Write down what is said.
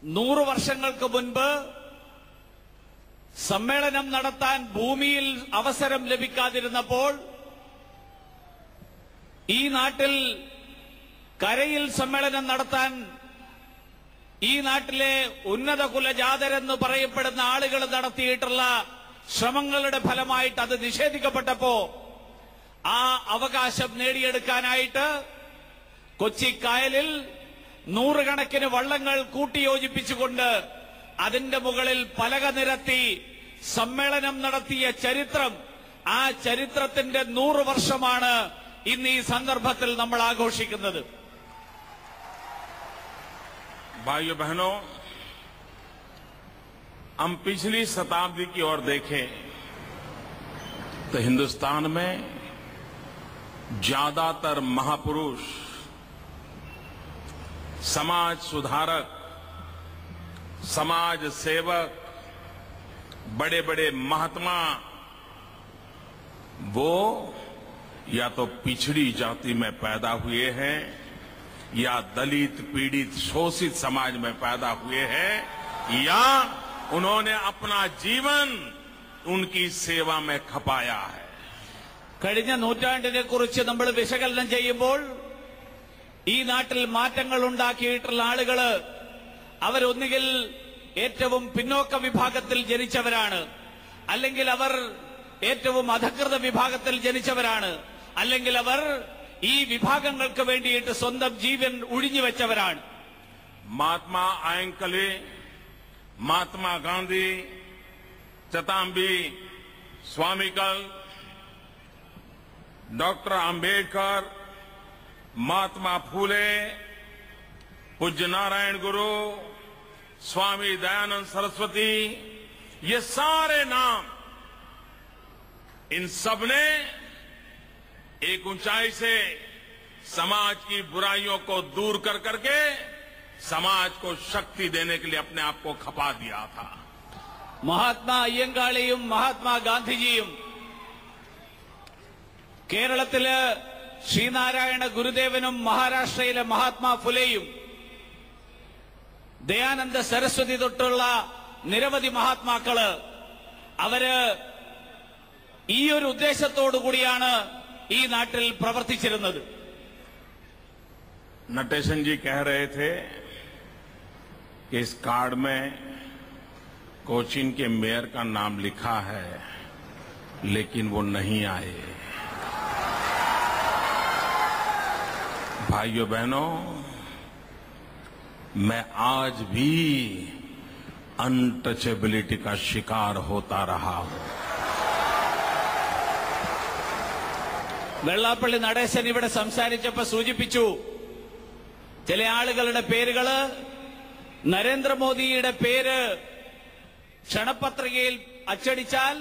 100 വർഷങ്ങൾക്ക് മുൻപ് സമ്മേളനം നടത്താൻ ഭൂമിയിൽ അവസരം ലഭിക്കാതിരുന്നപ്പോൾ ഈ നാട്ടിൽ കരയിൽ സമ്മേളനം നടത്താൻ ഈ നാട്ടിലെ ഉന്നത കുലജാതരെന്ന് പറയപ്പെടുന്ന ആളുകൾ നടത്തിയിട്ടുള്ള ശ്രമങ്ങളുടെ ഫലമായിട്ട് അത് നിഷേധിക്കപ്പെട്ടപ്പോ ആ അവകാശം നേടിയെടുക്കാനായിട്ട് കൊച്ചി കായലിൽ നൂറുകണക്കിന് വള്ളങ്ങൾ കൂട്ടിയോജിപ്പിച്ചുകൊണ്ട് അതിന്റെ മുകളിൽ പലക നിരത്തി സമ്മേളനം നടത്തിയ ചരിത്രം, ആ ചരിത്രത്തിന്റെ 100 വർഷമാണ് ഇന്ന് ഈ സന്ദർഭത്തിൽ നമ്മൾ ആഘോഷിക്കുന്നത്. भाइयों बहनों, हम पिछली शताब्दी की ओर देखें तो हिंदुस्तान में ज्यादातर महापुरुष, समाज सुधारक, समाज सेवक, बड़े बड़े महात्मा वो या तो पिछड़ी जाति में पैदा हुए हैं या दलित पीड़ित शोषित समाज में पैदा हुए हैं या उन्होंने अपना जीवन उनकी सेवा में खपाया है. കഴിഞ്ഞ നൂറ്റാണ്ടിനെ കുറിച്ച് നമ്മൾ വിശകലനം ചെയ്യുമ്പോൾ ഈ നാട്ടിൽ മാറ്റങ്ങൾ ഉണ്ടാക്കിയിട്ടുള്ള ആളുകൾ അവരൊന്നുകിൽ ഏറ്റവും പിന്നോക്ക വിഭാഗത്തിൽ ജനിച്ചവരാണ്, അല്ലെങ്കിൽ അവർ ഏറ്റവും അധകൃത വിഭാഗത്തിൽ ജനിച്ചവരാണ്, അല്ലെങ്കിൽ അവർ ഈ വിഭാഗങ്ങൾക്ക് വേണ്ടിയിട്ട് സ്വന്തം ജീവൻ ഉഴിഞ്ഞുവെച്ചവരാണ്. महात्मा आयंकले, महात्मा गांधी, चतांबी, स्वामीकल, डॉक्टर अंबेडकर, महात्मा फूले, पूज्य नारायण गुरु, स्वामी दयानंद सरस्वती, ये सारे नाम, इन सब ने एक ऊंचाई से समाज की बुराइयों को दूर कर करके समाज को शक्ति देने के लिए अपने आप को खपा दिया था. മഹാത്മാ അയ്യങ്കാളിയും മഹാത്മാ ഗാന്ധിജിയും കേരളത്തില് ശ്രീനാരായണ ഗുരുദേവനും മഹാരാഷ്ട്രയിലെ മഹാത്മാ ഫുലെയും ദയാനന്ദ സരസ്വതി തൊട്ടുള്ള നിരവധി മഹാത്മാക്കള് അവര് ഈ ഒരു ഉദ്ദേശത്തോടു കൂടിയാണ് ഈ നാട്ടിൽ പ്രവർത്തിച്ചിരുന്നത്. नटेशन जी कह रहे थे कि इस कार्ड में कोचीन के मेयर का नाम लिखा है लेकिन वो नहीं आए. भाइयों बहनों, मैं आज भी अनटचेबिलिटी का शिकार होता रहा हूं. വെള്ളാപ്പള്ളി നടേശൻ ഇവിടെ സംസാരിച്ചപ്പോൾ സൂചിപ്പിച്ചു, ചില ആളുകളുടെ പേരുകള് നരേന്ദ്രമോദിയുടെ പേര് ക്ഷണപത്രികയിൽ അച്ചടിച്ചാൽ